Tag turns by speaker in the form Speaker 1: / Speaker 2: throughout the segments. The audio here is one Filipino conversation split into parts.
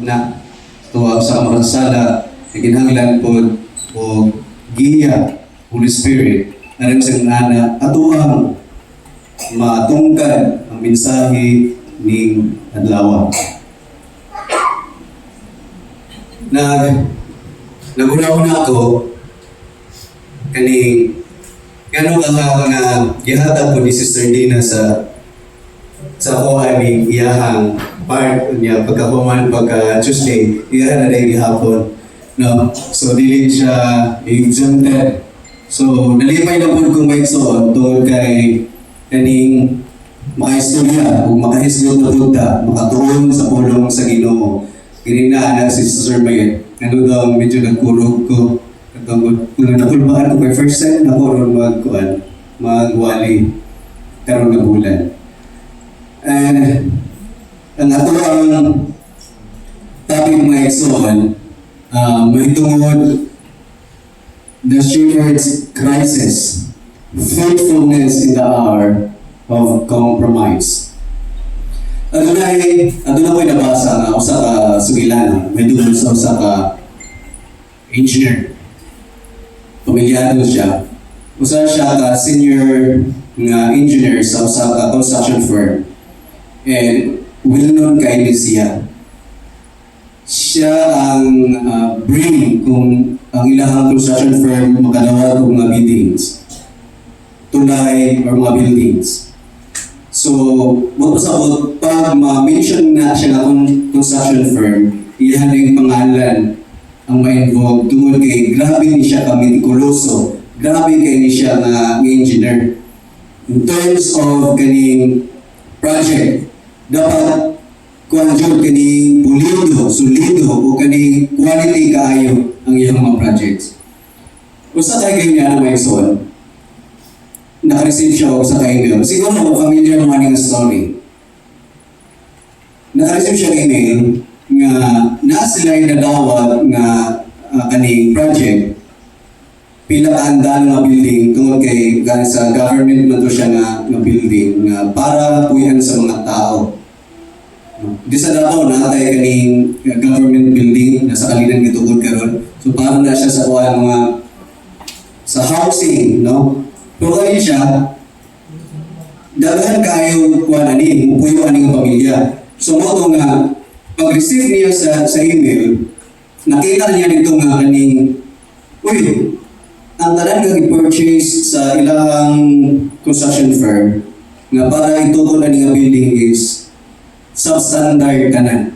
Speaker 1: na tuwa sa kamakasala naginhanglan po o giya Holy Spirit na rin sa nana atuang matungkad ang mensahe ning adlaw. Naguna-una ako kaning gano'n nga gihatag ko ni Sister Dina sa ako aming iyahang part niya pagkahuman pagka-Tuesday, iyahan na rin gihapon. No? So, dili siya exempted. So, nalipay na po kung may so, tungkol kay kaning makaistorya o makahisgot na punta, makatuon sa pulong sa Ginoo. Kininaanak si Sister Mayet. Ano daw, medyo nagkurog ko. Kung nakulbaan ko by first time, nakuroon magwali karon na bulan. And ang ato ang topic mga igsoon, may tungod the shepherd's crisis, faithfulness in the hour of compromise. Ano na ko'y nabasa na usa ka sugilanon, may tungod sa usa ka engineer. Pamilyado siya. Usa siya ka senior nga engineer sa usa ka construction firm. And well-known kay siya. Siya ang brain kung ang ilahang construction firm makadawat og mga buildings. Tulay or mga buildings. So, magpasabot, pag ma-mention na siya nga construction firm, iyahan yung pangalan ang ma-involve tungkol kay grabe ni siya ka-metikuloso, grabe kay ni siya nga engineer. In terms of kaning project, dapat kuanjud kaning pulido, sulido, o kaning quality kaayo ang iyang mga projects. Usa kay ganyan na may son, naka-receive siya o sa ka-email. Siguro kung familiar mo nga story. Naka-receive siya email nga naa sila nadawat nga kaning project pila ka andal nga building tungod kay sa government man to siya nga building nga para puyan sa mga tao. Di sa Davao natay kaning government building na sa Kalinan gitugod karon. So para na siya sa kuan mga sa housing, no? Pero kaya siya daghan kayo kuan ani mupuyo ani nga pamilya. So mo nga pag-receive niya sa email, nakita niya dito nga kaning, ang tanan nga i-purchase sa ilang construction firm nga para itutol ani nga building is substandard kanan.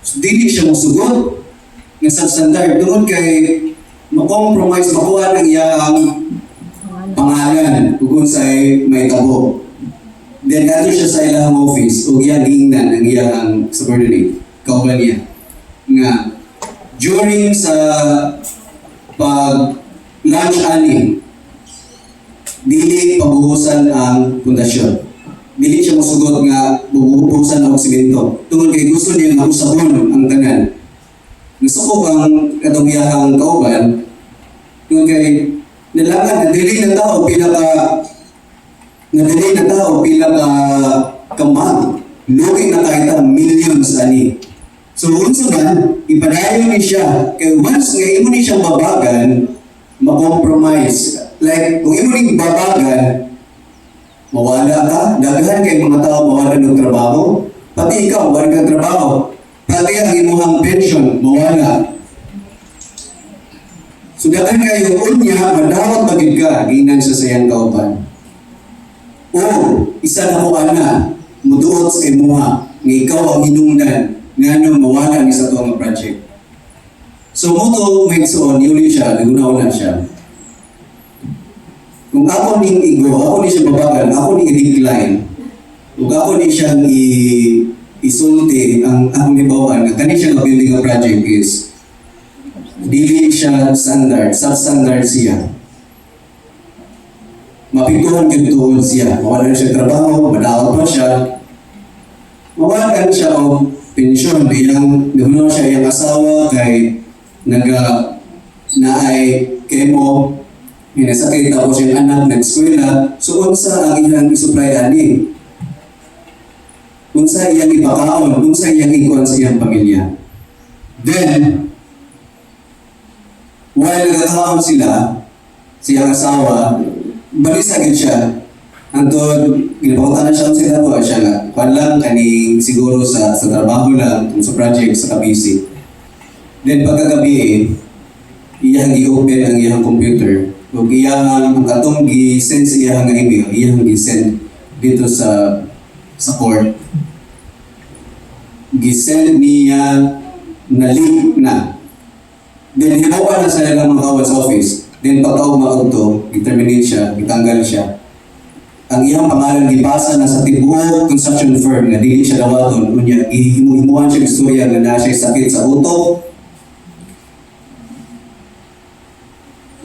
Speaker 1: So, dili siya musugot nga substandard. Tungod kay makompromise, makuha ng iyang pangalan kung sa'y may tabo. Then, ato siya sa ilang office o iyang hingnan ang iyang subordinate. Kauban niya nga during sa pag-lunch ani dili pabuhusan ang pundasyon. Dili siya musugot nga bubuhusan ang simento. Tungod kay gusto niya nga usabon ang tanan. Gusto ko ang katong iyahang kauban tungod kay nilangan na dili na tao pila ka kamag. Looking na kahit ang millions ani. So, unsa man, ipadayon ni siya. Kaya once nga imo ni siyang babagan, ma-compromise. Like, kung imo ni babagan, mawala ka, daghan kay mga tao mawala ng trabaho, pati ikaw, wala kang trabaho. Pati ang imuhang pension, mawala. So, daghan kayo, unya, madawat bagid ka, ginan sa sayang kauban. O, isa na ko ana, muduot sa imuha, nga ikaw ang hinungdan, nga nung mawala ni sa tuwang project. So mo to magsoon, yuli siya, naguna-una siya. Kung ako ning igo, ako ni siya babagan, ako ni i-decline, kung ako ni siyang isulti, ang akong ibawan, na kani siya building a project is, dili siya standard, substandard siya. Mapituhan yung tuon siya, mawala siya trabaho, madawat pa siya, mawalan siya o pensyon, iyang nagunaw siya iyang asawa kay naay kemo, inasakit tapos yung anak nag-eskwela. So unsa ang iyang isupply ani? Unsa iyang ipakaon, unsa iyang ikuan sa iyang pamilya? Then, while nagkakaon sila, siyang asawa, balisagin siya. Antod, ginapakutan na siya sila po, siya nga, kwan lang, kani siguro sa trabaho lang, sa project, sa kabisi. Then pagkagabi, iyang i-open ang iyang computer. O iyang ang katong gi-send sa iyang email, iyang gi-send dito sa court. Gi-send niya na link na. Then hinawa na sa ilang mga kawan sa office. Then pagka-umaog to, gi-terminate siya, gitanggal siya. Ang iyang pangalan gipasa na sa tibuok construction firm na dili siya dawaton. Unya, ihimuhan siya istorya nga na siya sakit sa utok.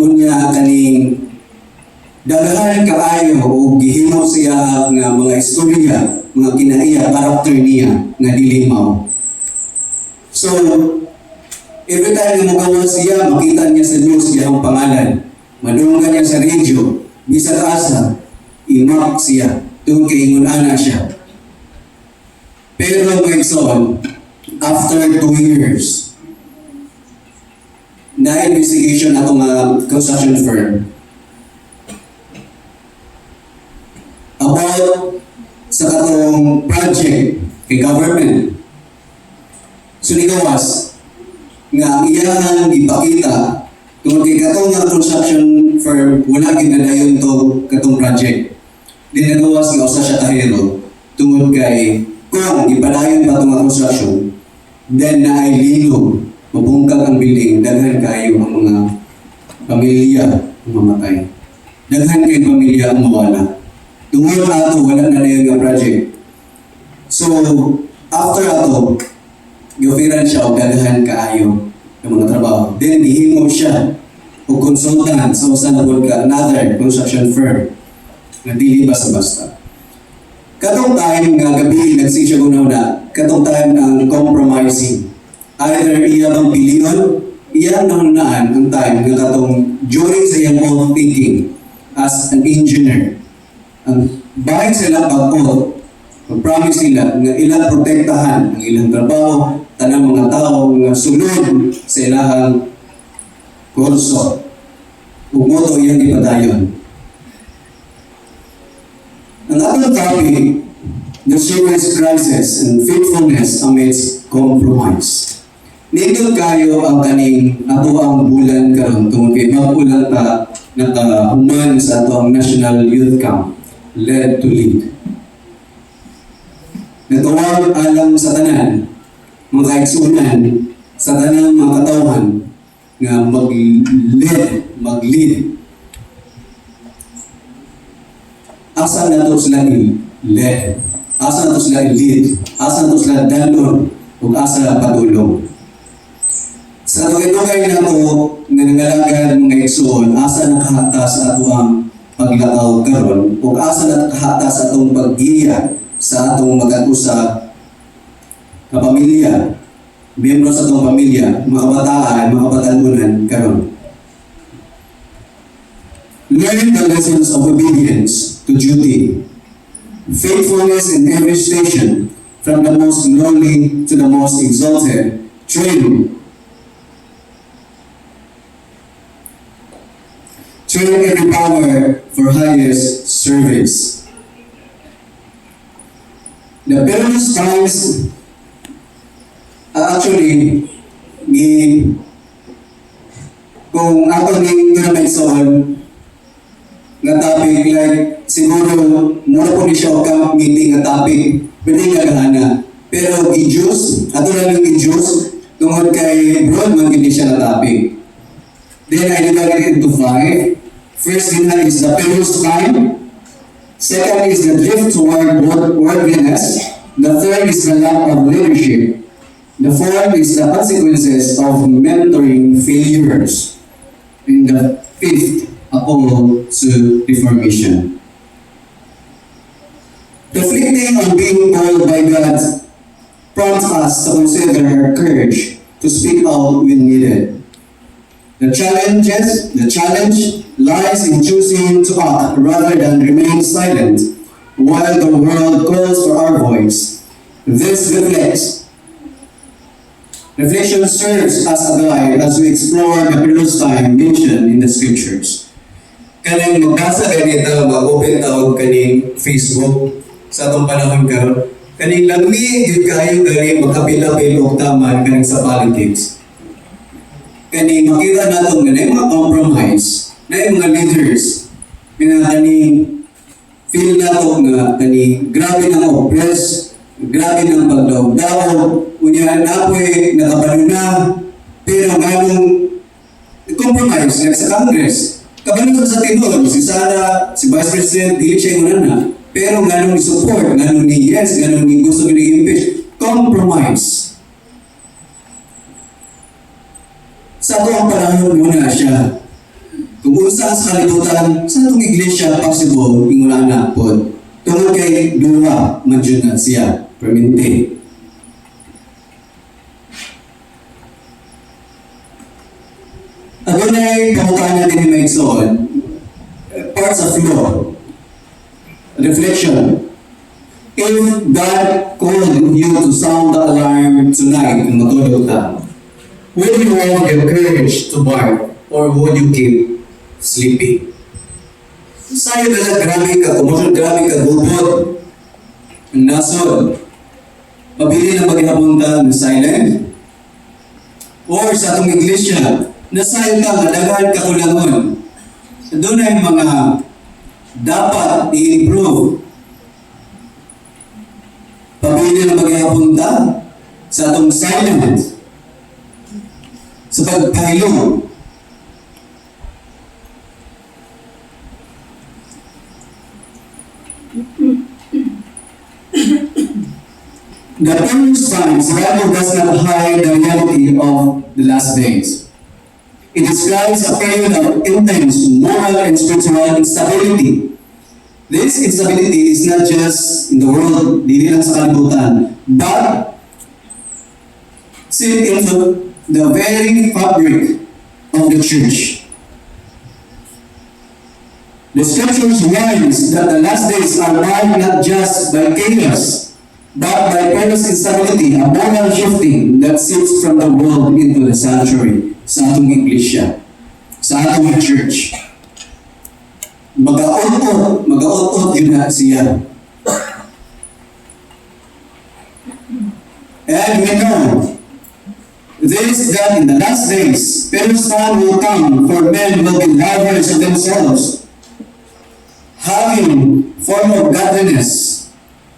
Speaker 1: Unya, kaning daghan kaayo o gihimo siya nga mga istorya, mga kinaiya, karakter niya nga dilimaw. So, every time na magawa siya, makita niya sa news ang pangalan. Madungan niya sa radio, bisa asa, imak siya, doon kay ingunana siya. Pero my son, after 2 years, na investigation atong construction firm about sa katong project kay government. So nigawas nga ang iyang ipakita tungkol kay katong construction firm wala ginadayon to katong project. Dinagawas nga usa siya kahero tungkol kay kung ipadayon pa itong construction, then na ay linog, mabungkag ang building, daghan kayo ang mga pamilya ang mamatay. Daghan kayo pamilya ang mawala. Tungkol ato, wala na yung project. So, after ato, giofiran siya o daghan kaayo ng mga trabaho. Then, ihimo siya o consultant sa usa na another construction firm na dili basta-basta. Katong time nga gabi, nagsisya ko na, katong time ang compromising. Either iya bang piliyon, iya nangunaan ang time nga katong during sa iyang own thinking as an engineer. Ang bahid sila pag-oath, mag-promise nila nga ilang protektahan ang ilang trabaho, tanang mga tao nga sunod sa ilahang kurso. Umoto iyang ipadayon. Ang atong topic, the serious crisis and faithfulness amidst compromise. Nindot kayo ang kaning ato ang bulan karon tungod kay mapulang ta nakahuman sa ato ang National Youth Camp, Led to Lead. Natawag alam sa tanan, mga kaigsunan, sa tanang mga katawhan nga mag-lead. Asa na to sila lead? Asa na to sila lead? Asa na to sila dalon? O asa padulong? Sa tugay-tugay na ito, nga nangalagad mga igsoon, asa nakahata sa ato ang paglakaw karon o asa nakahata sa atong pag-iya sa atong mag-usa ka pamilya, miyembro sa atong pamilya, mga kabataan, mga kabatanunan karon. Learn the lessons of obedience to duty, faithfulness in every station, from the most lowly to the most exalted, train every power for highest service. The perilous times actually kung ako ning Gramaison nga topic like siguro mura po ni siya o camp meeting nga topic pwede nga gahana pero i-juice ato lang yung i-juice tungod kay broad man gini siya na topic. Then I divided it into 5. First is the perilous time. Second is the drift toward worldliness. The third is the lack of leadership. The fourth is the consequences of mentoring failures. And the fifth, a call to reformation. Reflecting on being called by God prompts us to consider our courage to speak out when needed. The challenge lies in choosing to act rather than remain silent while the world calls for our voice. This reflects Reflection serves as a guide as we explore the perilous time mentioned in the scriptures. Kaning magbasa ganito, mag-open tawag kaning Facebook sa atong panahon karon. Kaning lami gyud kayo gani magkapil-apil og taman kaning sa politics. Kaning makita nato nga na mga compromise na mga leaders nga kaning feel nato nga kaning grabe nang oppress, grabe ng pagdaw-daw, unya napoy nakabalo na, pero ganong compromise like sa Congress. Kabalo sa tinod, si Sara, si Vice President, dili siya yung na, pero ganong ni-support, ganong ni yes, ganong ni gusto ni-impeach. Compromise. Sa itong panahon muna siya. Kung usa sa kalibutan, sa itong iglesia possible, inguna na po. Tungkol kay Dua, manjun na siya. Permente. Adunay kamukaan natin ni Maigsoon, parts of law, reflection. If God called you to sound the alarm tonight kung matulog ka, will you have the courage to bark or would you keep sleeping? Sa'yo na grabe ka, kumulong grabe ka, gubot, ang nasod, pabili na maghapunta ng silent. Or sa atong iglesia, nasayo ka, madagan ka kulangon. Doon ay mga dapat i-improve. Pabili na maghapunta sa atong silent. Sa pagpahilong. The first signs, the Bible does not hide the reality of the last days. It describes a period of intense moral and spiritual instability. This instability is not just in the world, dili lang sa kalibutan, but seen into the very fabric of the church. The scriptures warns that the last days are marked not just by chaos, but by perilous instability, a moral shifting that sifts from the world into the sanctuary sa atong iglesia, sa atong church. Mag-aot-ot yun na siya. And we know this that in the last days, perilous time will come for men will be lovers of themselves, having form of godliness,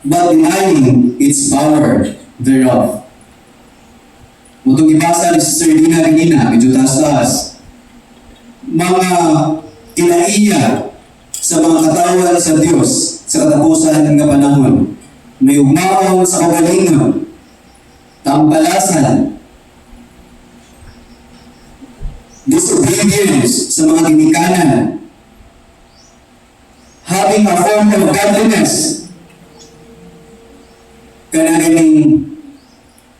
Speaker 1: but denying its power thereof. Mutong ibasa ni Sister Dina Regina, medyo taas-taas. Mga kinaiya sa mga katawan sa Diyos sa katapusan ng panahon. May umaon sa kagalingon, tampalasan, disobedience sa mga ginikanan, having a form of godliness, kanaganing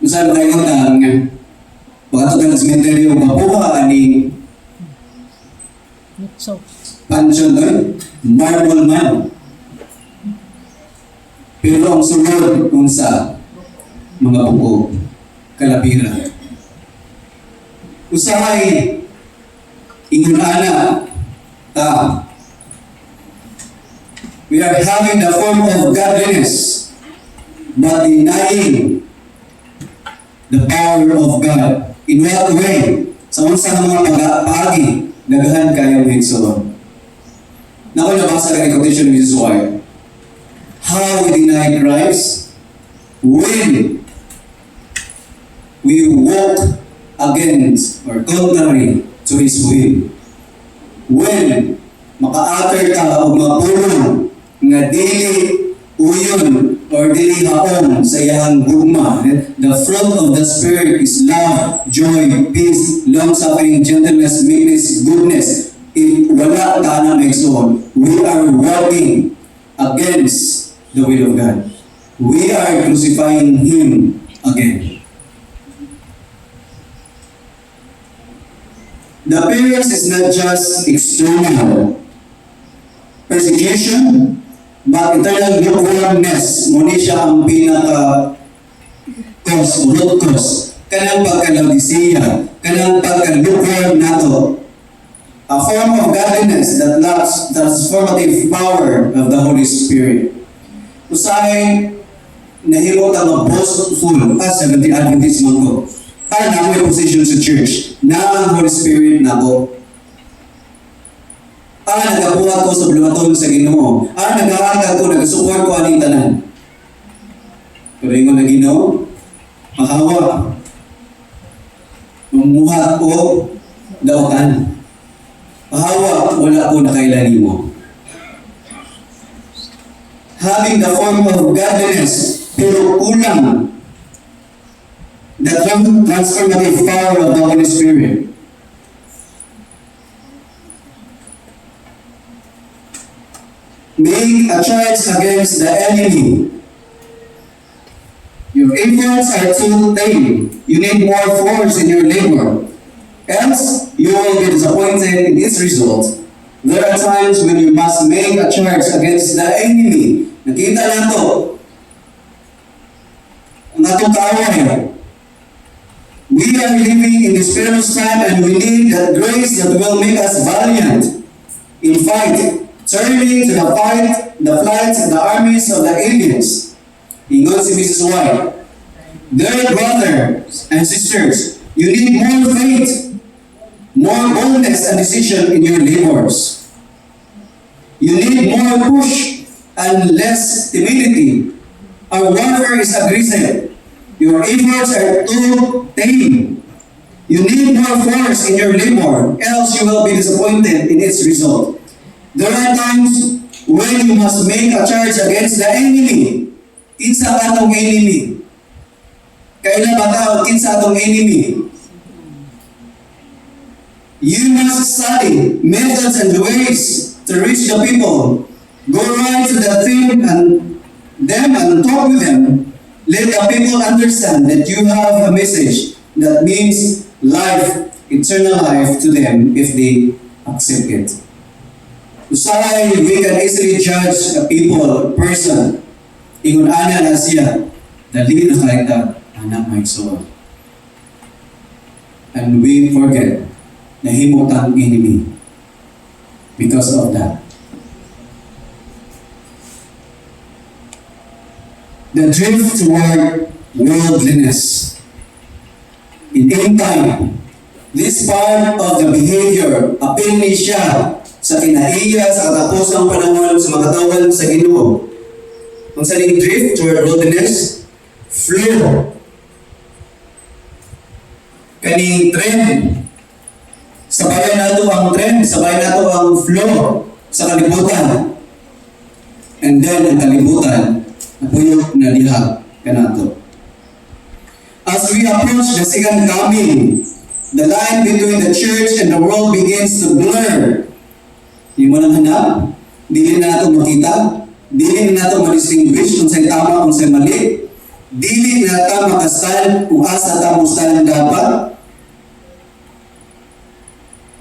Speaker 1: masabi kayo ng pagkatod ng sementeryo, mapuha ani pansyon doon, marble man. Pero ang sunod kung sa mga buko, kalabira. Usahay, ingunana, we are having the form of godliness, but denying the power of God. In what way? Sa unsang mga pag-aagi, nagahan kayo ng Higsoon. Naku, nabasa ka ng quotation ni Jesus White. How we deny Christ when we walk against or contrary to His will. When maka-atter ka o mapulong nga dili uyon or dili haon sa iyang gugma. The fruit of the Spirit is love, joy, peace, long-suffering, gentleness, meekness, goodness. If wala ka na Higsoon, we are working against the will of God. We are crucifying Him again. The appearance is not just external persecution, but internal lukewarmness. Muna siya ang pinaka-cause, root cause kanang pagka-Laodicea, kanang pagka-lukewarm nato. A form of godliness that lacks the transformative power of the Holy Spirit. Usahay, nahimo ta mag-boastful as Seventh-day Adventist man ko. Ay, na ako'y position sa church, na ang Holy Spirit na ko. Nagabuhat ko sa blumaton sa Ginoo. Nag-aaral ko, nag-support ko aning tanan. Pero yung na Ginoo, mahawa. Mumuhat ko, daotan. Mahawa, wala ko nakailani mo. Having the form of godliness, pero kulang the transformative power of the Holy Spirit. Make a charge against the enemy. Your efforts are too tame. You need more force in your labor. Else, you will be disappointed in its result. There are times when you must make a charge against the enemy. Nakita lang to. Ang atong kaaway. We are living in this perilous time and we need that grace that will make us valiant in fight, turning to the flight of the armies of the aliens. Ingon si Mrs. White. Dear brothers and sisters, you need more faith, more boldness and decision in your labors. You need more push and less timidity. Our warfare is aggressive. Your efforts are too tame. You need more force in your labor, else you will be disappointed in its result. There are times when you must make a charge against the enemy. Kinsa atong enemy? Kailan ba tao kinsa atong enemy? You must study methods and ways to reach the people. Go right to the thing and them and talk with them. Let the people understand that you have a message that means life, eternal life to them if they accept it. Usahay, we can easily judge a people, a person. Ingon ana na siya, dali na kaita, anak may soul. And we forget na himutang enemy because of that. The drift toward worldliness. In end time, this part of the behavior, apil ni siya sa kinaiya sa katapusang panahon sa makatawan sa Ginoo. Kung sa ning drift toward worldliness, flow. Kaning trend. Sabayan nato ang trend, sabayan nato ang flow sa kalibutan. And then ang kalibutan, napuyok na diha kanato. As we approach the second coming, the line between the church and the world begins to blur. Di mo nang hanap, dili na nato makita, dili na nato ma-distinguish kung sa'y tama, kung sa'y mali, dili na nato makastand kung asa tamo stand dapat.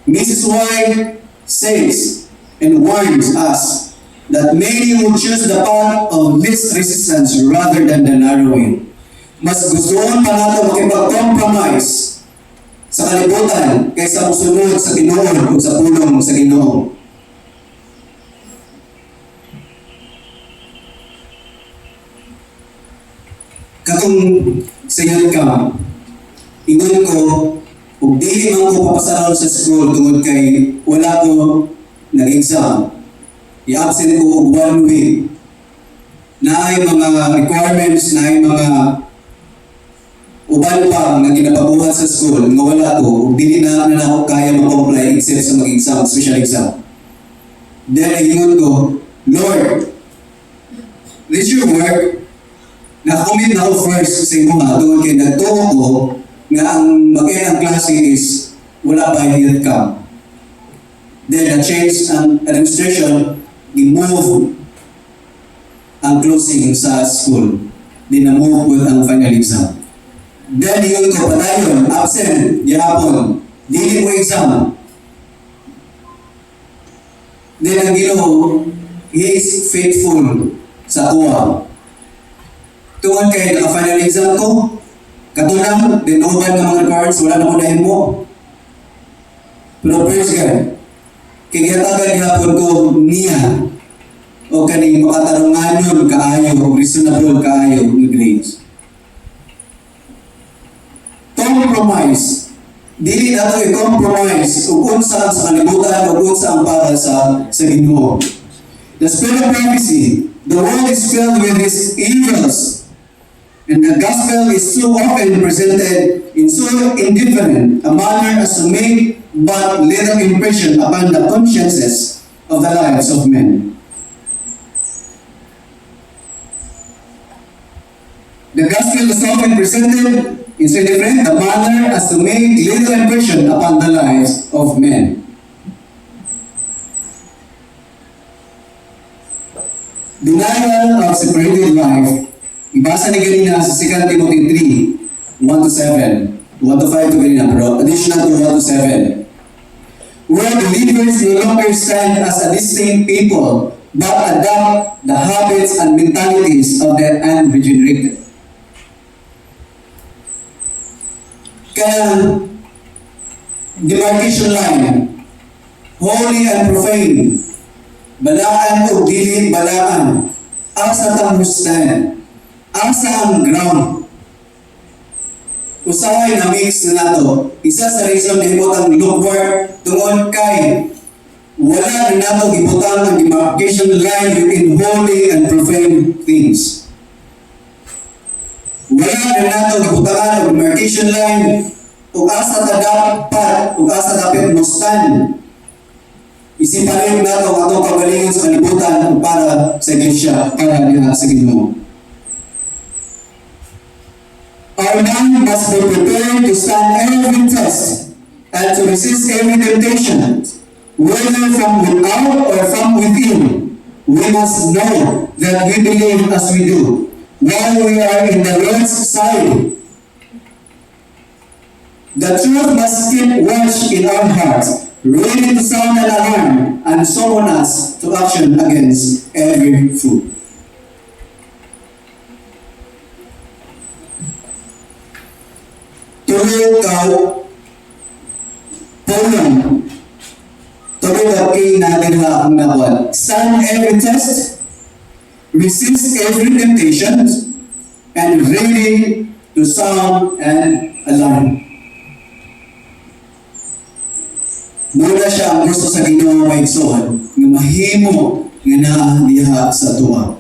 Speaker 1: Mrs. White says and warns us that many will choose the path of least resistance rather than the narrow way. Mas gustoon pa nato makipag-compromise sa kalibutan kaysa musunod sa Ginoo o sa pulong sa Ginoo. Katong sayod ka, ingon ko, kung dili man ko papasaron sa school tungod kay wala ko nag-exam, i-absent ko og 1 week. Naay mga requirements, naay mga uban pa nga ginapabuhat sa school nga wala ko, ug dili na ako kaya mag-comply except sa mag-exam, special exam. Then ingon ko, Lord, this your work. Na-commit na ako first sa imo nga tungod kay nagtuo ko nga ang mag-end ang klase is wala pa yung camp. Then na-change ang administration, i-move ang closing sa school. Then na-move with ang final exam. Then yun ko patayon, absent, yapon, dili mo exam. Then ang Ginoo, He is faithful sa kuha. Tungod kay naka-final exam ko,
Speaker 2: Katulang, dinuban ng mga requirements, wala na ko na mo. Pero praise God, kigatagan hapon ko niya o kani makatarunganon kaayo o reasonable kaayo ng grades. Compromise. Dili nato i-compromise ug unsa sa kalibutan ug unsa ang para sa Ginoo. The spirit of prophecy, the world is filled with its evils, and the gospel is so often presented in so indifferent a manner as to make but little impression upon the consciences of the lives of men. The gospel is often presented in so different a manner as to make little impression upon the lives of men. Denial of separated life. Ibasa ni ganina sa 2 Timothy 3, 1-7. 1-5 to ganina, pero additional to 1-7. Where believers no longer stand as a distinct people, but adopt the habits and mentalities of the unregenerated. Kaya, demarcation line, holy and profane, balaan o dili balaan, asa tang hustan, asa ang ground. Usahay na mix na nato, isa sa reason na ibutang lukewarm tungod kay wala na nato ibutang ang demarcation line between holy and profane things. Wala na nato ibutang ang demarcation line ug asa ta dapat ug asa dapat mustan. Isiparin nato ang atong kagalingon sa kalibutan para sa iglesia, para diha sa Ginoo. Our mind must be prepared to stand every test and to resist every temptation, whether from without or from within. We must know that we believe as we do, while we are in the Lord's side. The truth must keep watch in our hearts, ready to sound an alarm and summon us to action against every foe. Tuloy ka, Poland, tuloy ka kay natin na ang nawal. Stand every test, resist every temptation, and ready to sound an alarm. Mula siya ang gusto sa Ginoo may igsoon, nga mahimo nga naa diha sa tuwa.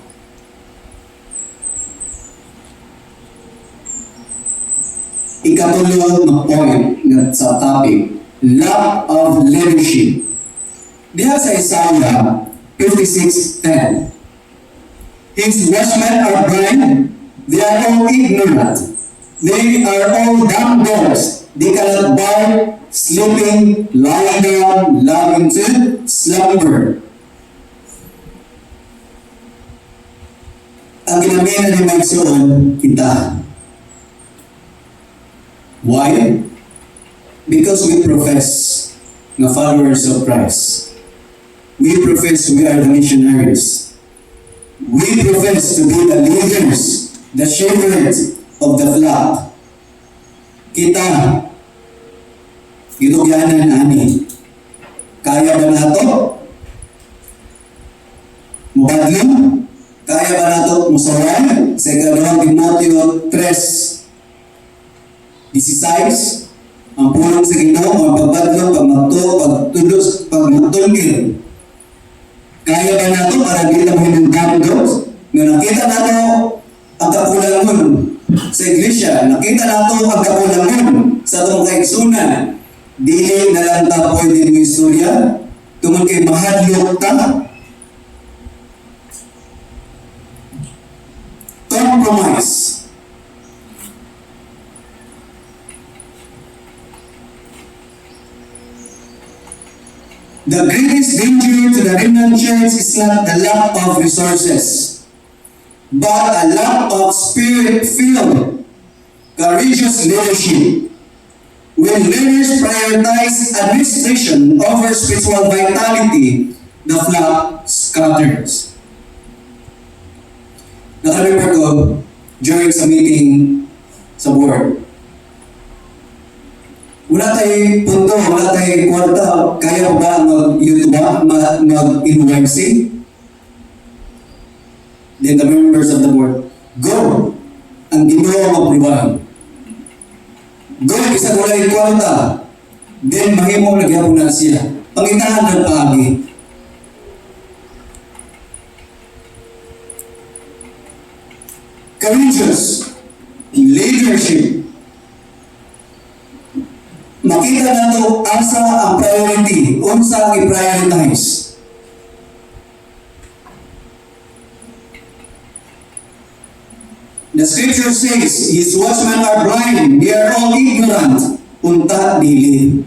Speaker 2: Ikatulo na point nga sa topic, lack of leadership. Diha sa Isaiah 56:10. His watchmen are blind, they are all ignorant, they are all dumb dogs, they cannot bark, sleeping, lying down, loving to slumber. Ang ginamina ni Magsoon, kita. Why? Because we profess na followers of Christ. We profess we are the missionaries. We profess to be the leaders, the shepherds of the flock. Kita, ginugyanan ani. Kaya ba nato? Mubadlong? Kaya ba nato musawayan? Sa 2 Timoteo 3:16, ang pulong sa Ginoo, ang pagbadlong, pagtulos, pagmatulgil. Kaya ba nato para di lang hinunggamdos? Nga nakita nato ang kakulangon sa iglesia, nakita nato ang kakulangon sa itong kaigsunan. Dili na lang ta pwede mo istorya, tungkol kay mahadlok ta. Compromise. The greatest danger to the remnant church is not the lack of resources, but a lack of spirit-filled, courageous leadership. When leaders prioritize administration over spiritual vitality, the flock scatters. Nakaremember ko during sa meeting sa board, Wala tayong punto, wala tayong kwarta. Kaya ba mag-YouTube, mag-NYC? Then the members of the board, go! Ang Ginoo ang magprubahan. Go, isa wala yung kwarta. Then mahimo nagyapon na siya. Pangitahan ng paagi. Courageous leadership. Makita nato asa ang priority, unsa ang i-prioritize. The scripture says, his watchmen are blind, they are all ignorant, unta dili.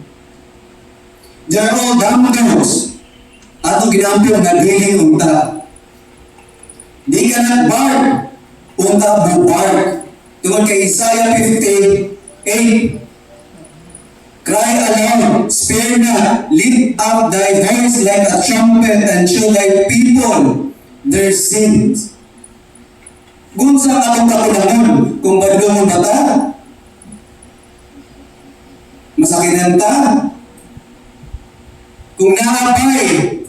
Speaker 2: They are all dumb dogs. Ato ginampyo nga dili unta. They cannot bark, unta bubark. Tungod kay Isaiah 58, cry aloud, spare not, lift up thy voice like a trumpet, and show thy people their sins. Kung sa atong kakulangan, kung badlo mo bata, masakinan ta, kung naabay,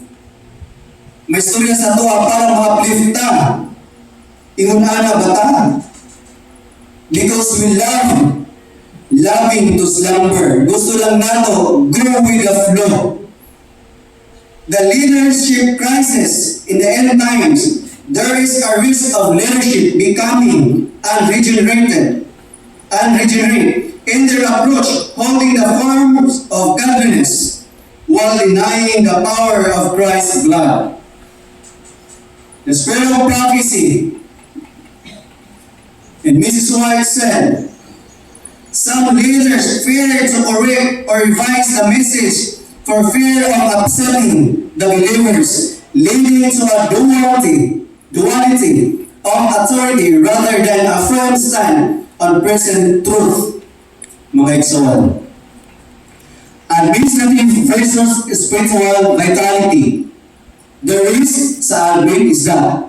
Speaker 2: may istorya sa to para ma-uplift ta, ingon ana bata, because we love, loving to slumber. Gusto lang nato, go with the flow. The leadership crisis in the end times, there is a risk of leadership becoming unregenerate in their approach, holding the forms of godliness while denying the power of Christ's blood. The spirit of prophecy, and Mrs. White said, some leaders fear to correct or revise the message for fear of upsetting the believers, leading to a duality of authority rather than a firm stand on present truth. Mga igsoon. Administrative versus spiritual vitality. The risk sa Alvin is that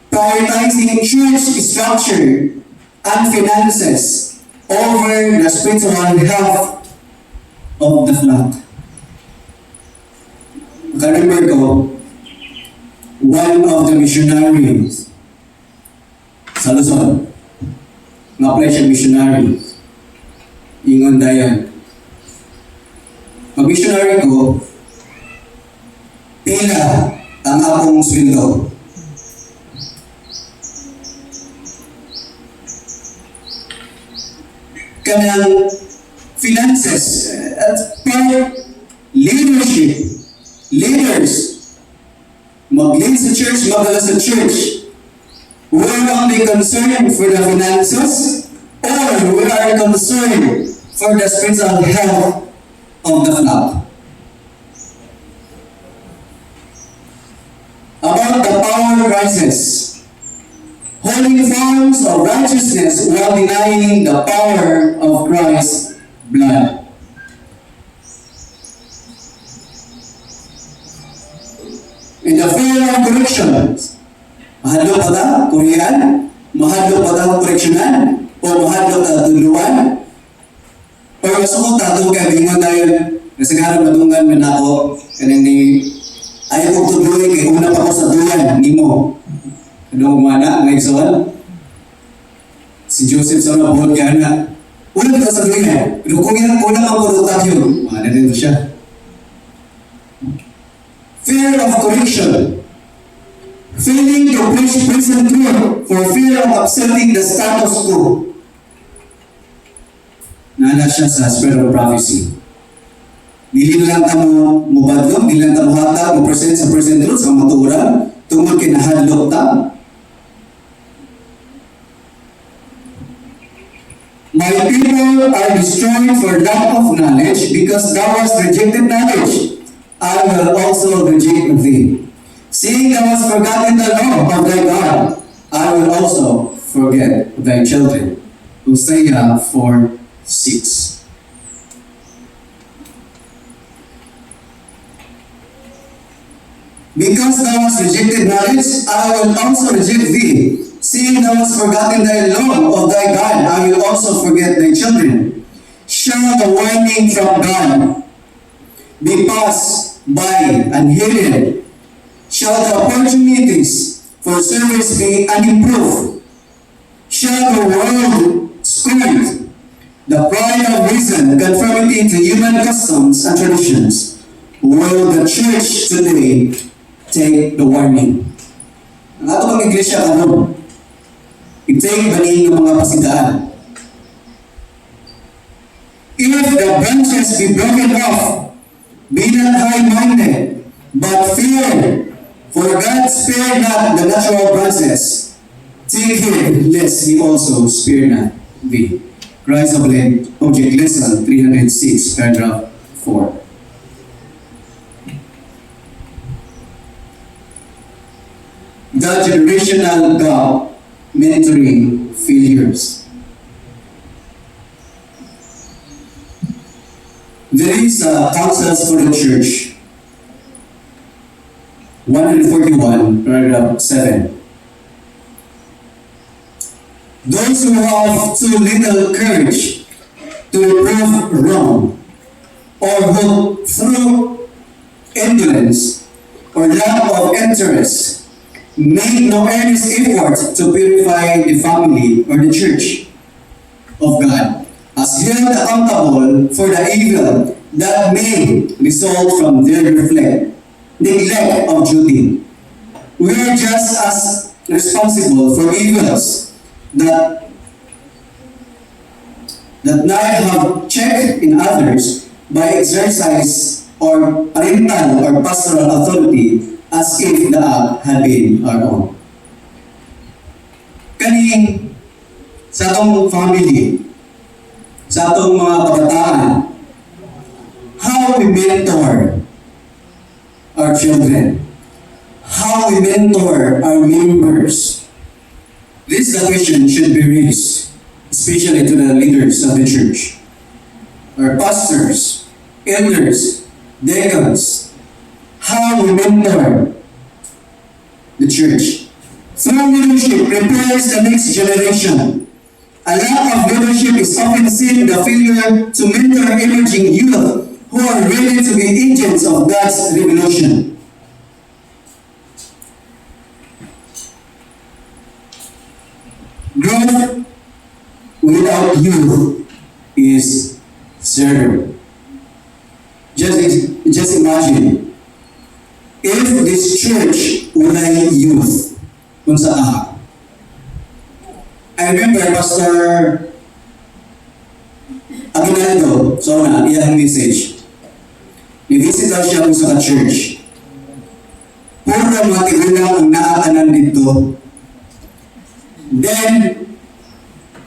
Speaker 2: prioritizing church structure and finances over the spiritual health of the flock. Remember ko, one of the missionaries sa Luzon, na-apply siya missionary, ingon dayan. Pag-missionary ko, pila ang akong sweldo. Kanang finances, at part leadership, leaders, mag-lead sa church, magdala sa church. We are only concerned for the finances, or we are concerned for the spiritual health of the flock. About the power crisis, holding forms of righteousness while denying the power of Christ's blood. In the fear of correction, mahadlo pa ta, Korean, mahadlo pa ta koreksyonan, o mahadlo ta tuluan, o gusto ko tatong kay bingon tayo, nasagaran madungan man ako, kanang ni, ayaw kong tuloy kay una pa ko sa dulan, nimo. Ano umana, ngayon sa si Joseph sa mga buhod kaya na, una ka sa dulan, pero kung yan, una ang kurutak yun, mana dito siya. Fear of correction. Failing to preach present truth for fear of upsetting the status quo. Nana siya sa spirit of prophecy. Dili lang tamo mubadlong, dili lang tamo hatag, mo-present sa present truth sa maturan, tungkol kinahadlok ta. My people are destroyed for lack of knowledge because thou hast rejected knowledge. I will also reject thee. Seeing thou hast forgotten the law of thy God, I will also forget thy children. Hosea 4:6. Because thou hast rejected knowledge, I will also reject thee. Seeing thou hast forgotten thy law of thy God, I will also forget thy children. shall the warning from God be passed by unheeded, shall the opportunities for service be unimproved, shall the world scorn the pride of reason, conformity to human customs and traditions, will the church today take the warning? Ang ato pang iglesia karon, i-take ba ng mga pasidaan? If the branches be broken off, be not high-minded, but fear, for God spared not the natural branches. Take heed, lest he also spare not thee. Christ Object Lesson 306, paragraph 4. The generational gap mentoring failures. There is counsels for the church. 141, paragraph 7. Those who have too little courage to reprove wrong, or who through indolence or lack of interest make no earnest effort to purify the family or the church of God, as held accountable for the evil that may result from their neglect of duty. We are just as responsible for evils that not have checked in others by exercise or parental or pastoral authority as if the act had been our own. Kani sa atong family, sa atong mga kabataan, how we mentor our children, how we mentor our members. This question should be raised, especially to the leaders of the church, our pastors, elders, deacons, how we mentor the church. Through leadership prepares the next generation. A lack of leadership is often seen the failure to mentor emerging youth who are ready to be agents of God's revolution. Growth without youth is zero. Just imagine if this church walay youth kung saan. I remember Pastor Aguinaldo, so iyang message. Ni-visit daw siya kung sa church. Puro mga tigulang ang naakanan dito. Then,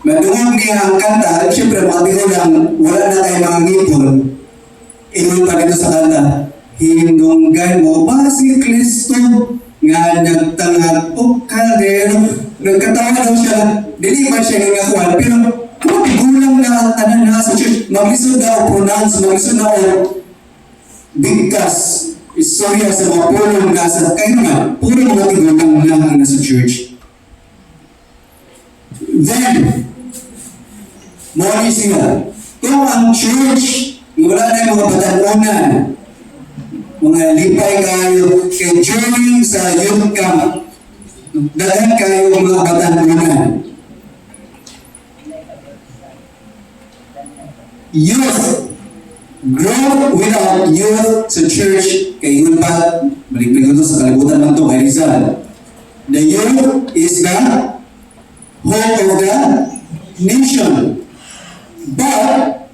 Speaker 2: madungog niya ang kanta, siyempre mga tigulang, wala na tayo mga ngipon. Ingon pa dito sa kanta, hindunggan mo ba si Kristo nga nagtangag o kaldero. Nagkatawa daw siya, dili man siya nangakuan, pero kung tigulang na ang tanan na sa church, maglisod daw pronounce, maglisod daw bigkas, istorya sa mga pulong nasa, kayo nga, puro mga tigulang lang ang nasa church. Then, mawali sila. Kung ang church, wala na yung mga batanunan, mga lipay kayo, kay journey sa youth camp, dahil kayo mga batanunan. Youth, grow without youth sa church, kay yun pa, balik-balik ito sa kalibutan lang ito, kay Rizal. The youth is the hope of the nation. But,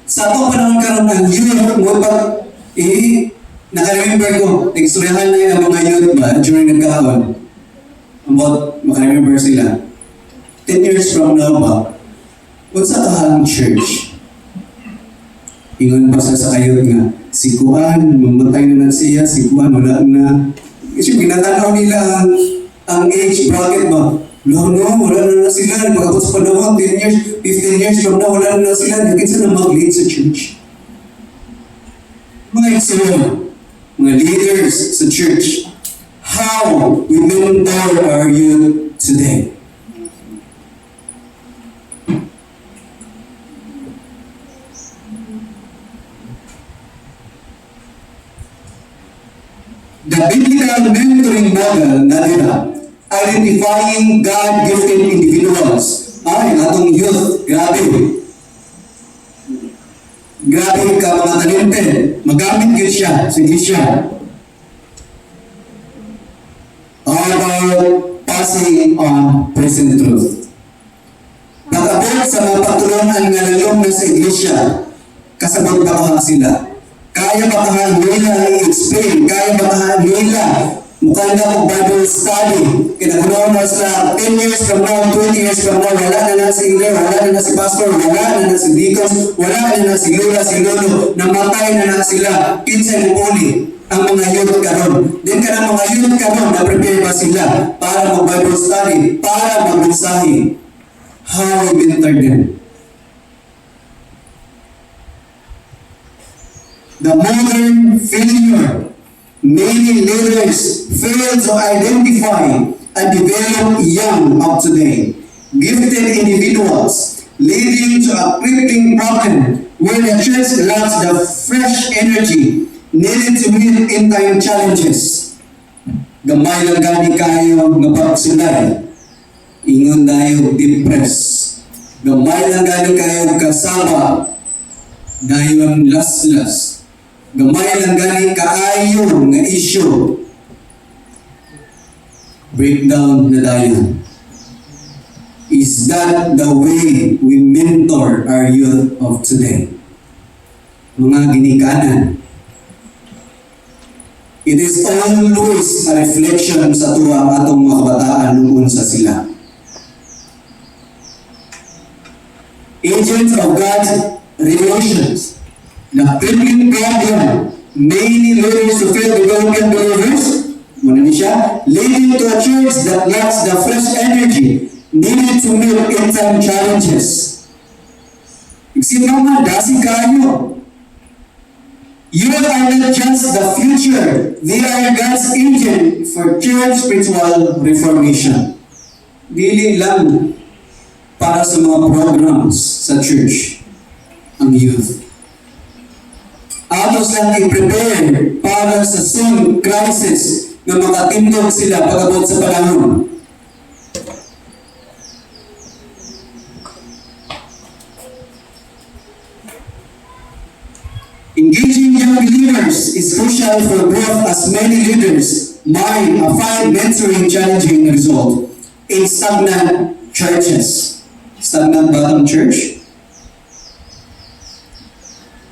Speaker 2: sa itong panahon karon ang youth, mo pag naka-remember ko, nag-istoryahan na yung mga youth ba during nagkakaon. About, maka-remember sila. 10 years from now ba, kung sa kahang church, ingon pa sa kayot nga, si Kuan, mamatay na siya, si Kuan, wala na. Kasi pinatanaw nila ang age bracket ba? No, wala na sila. Pagkapos sa panahon, 10 years, 15 years from now, wala na sila. Nagkita na mag-lead sa church. Mga example, mga leaders sa church, how we mentor our youth today? The biblical mentoring model na nila, identifying God-gifted individuals. Ay, atong youth, grabe. Grabe ka mga talente. Magamit yun siya. Sige siya. All about passing on present truth. Nakabot sa mga patulungan nga lalong na sa iglesia, kasabot ba ka sila? Kaya ba ka nila i-explain? Kaya ba ka nila mukhang na Bible study? Kinagunaw na sa 10 years from now, 20 years from now, wala na na si Ile, wala na na si Pastor, wala na na si Deacon, wala na na si Lola, si Lolo, namatay na na sila, kinsay mupuli ang mga youth karon. Then ka ng mga youth karon, na-prepare ba sila para mag-Bible study, para mag-mensahe? How we mentor them? The modern failure, many leaders fail to identify and develop young of today, gifted individuals, leading to a crippling problem where the church lacks the fresh energy needed to meet end-time challenges. Gamay lang gani kayo nga pagsulay, ingon tayo depressed. Gamay lang gani kayo kasama, dayon laslas. Gamay lang gani kaayo nga issue, breakdown na dayon. Is that the way we mentor our youth of today? Mga ginikanan. It is always a reflection sa tuwa atong mga kabataan noon sa sila. Agents of God's revelations. The crippling problem, many leaders to fail development believers, muna ni siya, leading to a church that lacks the fresh energy needed to meet end-time challenges. Iksip naman, dasi kayo. You are not just the future, they are God's engine for church spiritual reformation. Dili lang para sa mga programs sa church ang youth. Atos lang i-prepare para sa soon crisis na makatindog sila pag-abot sa panahon. Engaging young believers is crucial for growth as many leaders find mentoring challenging result in stagnant churches. Stagnant ba ang church?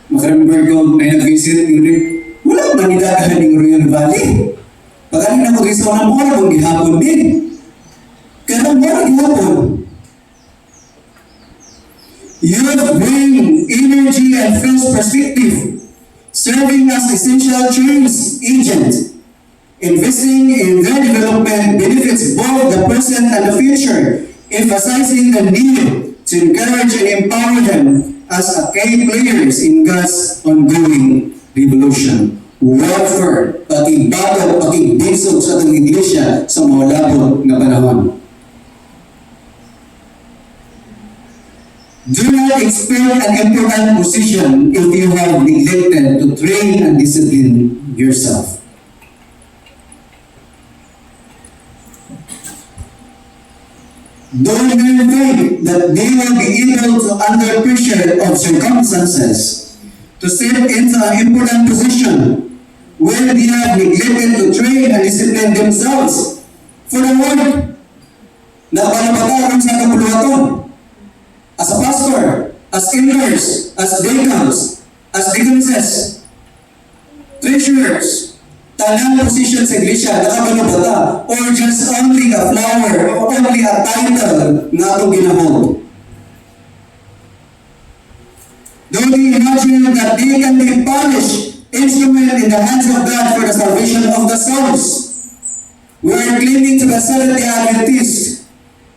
Speaker 2: Maka-remember ko, may nag-visit yung wala ba nidagahan ng Royal Valley? Pag-alin na mag-isa ng mora, kung gihapon din. Kaya ng mora gihapon. Youth bring energy and fresh perspective, serving as essential change agent. Investing in their development benefits both the present and the future, emphasizing the need to encourage and empower them as a key players in God's ongoing revolution. Warfare, pati bago, pati bisog sa ating iglesia sa mga labot na panahon. Do not expect an important position if you have neglected to train and discipline yourself. Don't even think that they will be able to, under pressure of circumstances, to step into an important position when they have neglected to train and discipline themselves for the work na palapataran sa kapuluhaton. As a pastor, as elders, as deacons, as deaconesses, treasurers, tanang position sa iglesia, nakabalo ba ta? Or just only a flower, or only a title na itong ginahon? Don't you imagine that they can be polished instrument in the hands of God for the salvation of the souls? We are claiming to be a Seventh-day Adventist.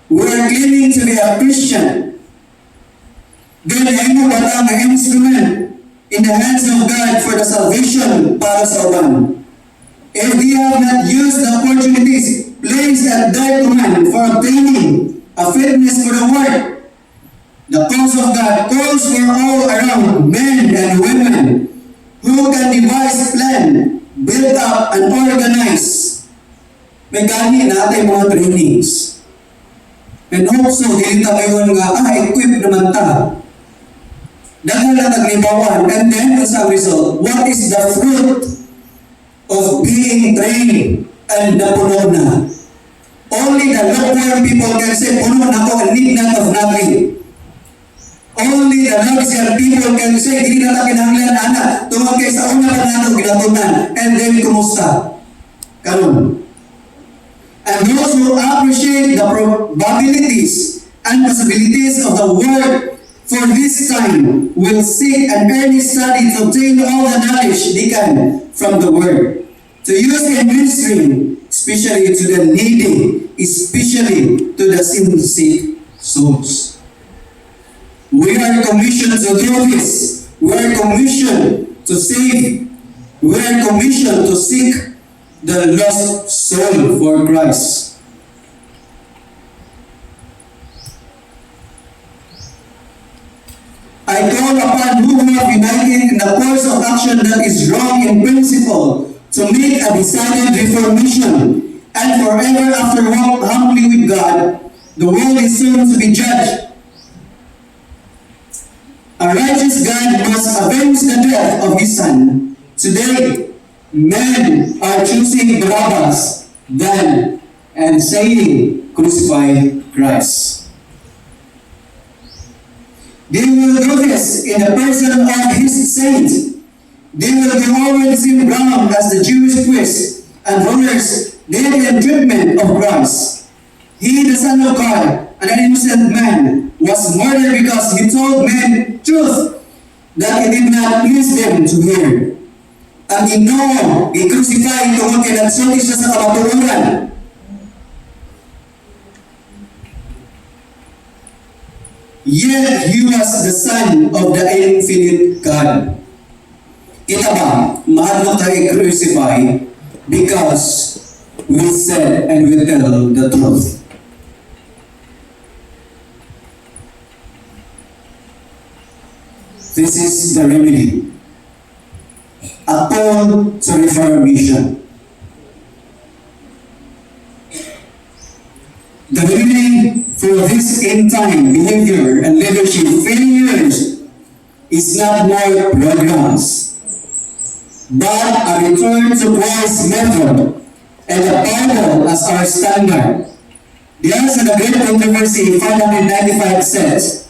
Speaker 2: We are claiming to be a Christian. Then ano ba ang instrument in the hands of God for the salvation para sa uban? If we have not used the opportunities placed at their command for obtaining a fitness for the work, the cause of God calls for all around men and women who can devise plan build up and organize. May gani natin mga trainings. And also, dili ta mayon nga, equip naman ta. Dahil na naglibawan. And then, as a result, what is the fruit of being trained and napuno na? Only the lukewarm people can say, puno na ako and need not of nothing. Only the luxury people can say, hindi na lang kinahanglan, anak, tungkol kayo sa una pa nato ginatunan, and then kumusta? Karon. And those who appreciate the probabilities and possibilities of the word for this time will seek an early study to obtain all the knowledge they can from the word, to use in ministry, especially to the needy, especially to the sin-sick souls. We are commissioned to do this. We are commissioned to save. We are commissioned to seek the lost soul for Christ. I call upon who have united in the course of action that is wrong in principle to make a decided reformation, and forever after walk humbly with God. The world is soon to be judged. A righteous God must avenge the death of his son. Today, men are choosing Barabbas than and saying, crucify Christ. They will do this in the person of his saint. They will go over the same ground as the Jewish priests and rulers did in treatment of Christ. He, the Son of God, an innocent man, was murdered because he told men truth that it did not please them to hear. Ang Ginoo i-crucify tungkol kay nagsulti siya sa kamatuoran. Yet he was the Son of the infinite God. Kita ba, mahal mo tayo i-crucify because we said and we tell the truth. This is the remedy. A call to reformation. The remedy for this end-time behavior and leadership failures is not more programs, but a return to Christ's method and the Bible as our standard. The answer to the great controversy in 595 says,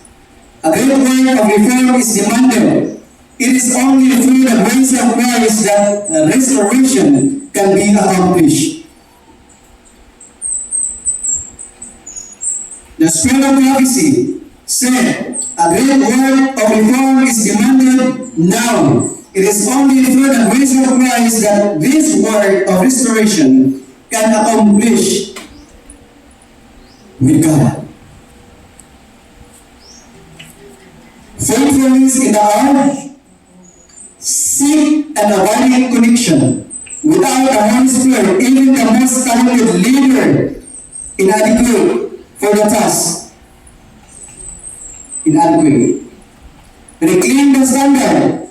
Speaker 2: a great work of reform is demanded. It is only through the grace of Christ that the restoration can be accomplished. The Spirit of prophecy said, a great work of reform is demanded now. It is only through the grace of Christ that this work of restoration can accomplish with God. Faithfulness in the heart, seek an abiding connection. Without the Holy Spirit, even the most talented leader, inadequate for the task. Inadequate. Reclaim the standard.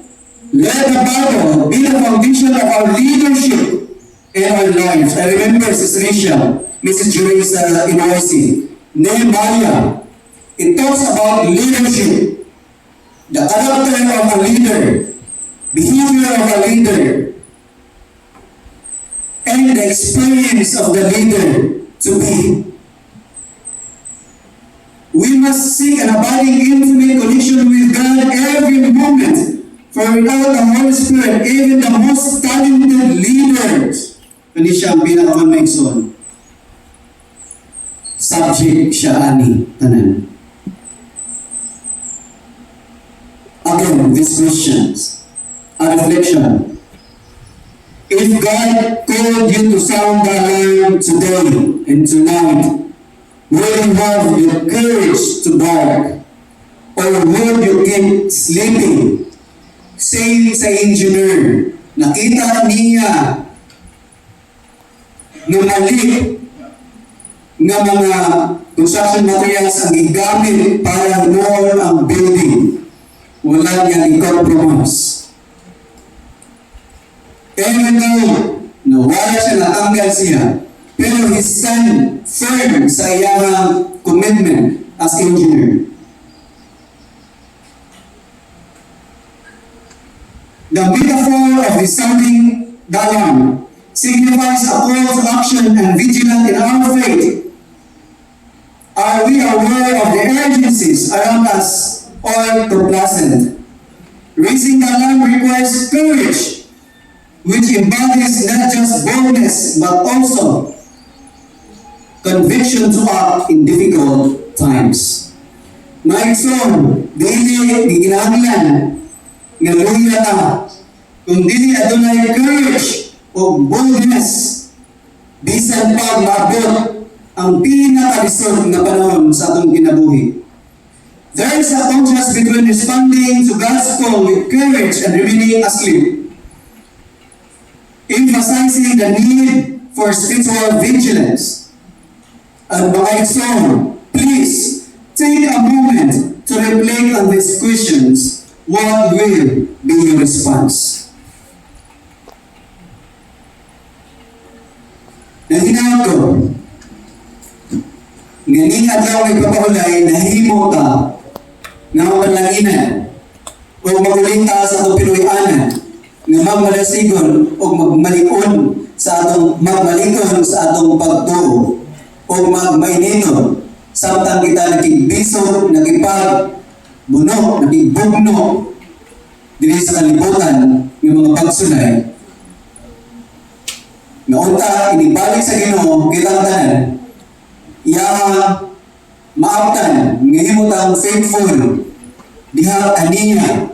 Speaker 2: Let the Bible be the foundation of our leadership in our lives. I remember Sister Risha, Mrs. Joyce Inoisi, Nehemiah. It talks about leadership, the character of a leader, behavior of a leader, and the experience of the leader to be. We must seek an abiding intimate connection with God every moment. For without the Holy Spirit, even the most talented leaders, kani siya ang pinakamanmaigsoon, subject siya ani tanan. Again, these questions, a reflection. If God called you to sound the alarm today and tonight, will you have the courage to bark? Or would you keep sleeping? Say sa engineer, nakita niya na mali na mga construction materials ang gigamit para noon ang building. Wala niya i-compromise. Even though nawala siya, natanggal siya, pero he stand firm sa iyang commitment as engineer. The metaphor of resounding the alarm signifies a call to action and vigilance in our faith. Are we aware of the urgencies around us or complacent? Raising the alarm requires courage, which embodies not just boldness but also conviction to act in difficult times. Maigsoon, dili giginahanglan nga luya ta, kung dili adunay courage o boldness, bisan pa maabot ang pinakalisod na panahon sa atong kinabuhi. There is a contrast between responding to God's call with courage and remaining asleep, emphasizing the need for spiritual vigilance. And mga igsoon, please take a moment to reflect on these questions. What will be your response? Nahinaw ko, nganing adlaw ay papahulay, nahimo ta na mapanlanginan o magulinta sa atong Pinoy-anan nga magmalasigon o magmalikon sa atong pagtuo o magmainiton samtang kita nakigbisog, nakipagbuno, nakibugno dili sa kalibutan ng mga pagsunay. Naunta, inibalik sa Ginoo kitang tanan, iya maabtan, ngahimutang faithful, diha aniya,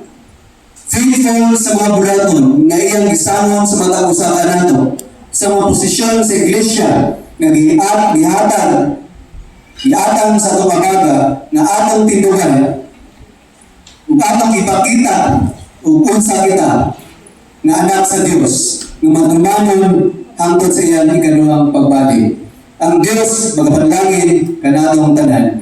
Speaker 2: faithful sa mga buraton, nga iyang gisangon sa matag usakan nato, sa mga posisyon sa iglesia, nga gihatag sa atong agaga, nga atong tindugan, ug atong ipakita, ug unsa kita, nga anak sa Dios, nga magtumanon hangtod sa iyang ikaduhang pagbalik. Ang Diyos magapanlangin kanatong tanan.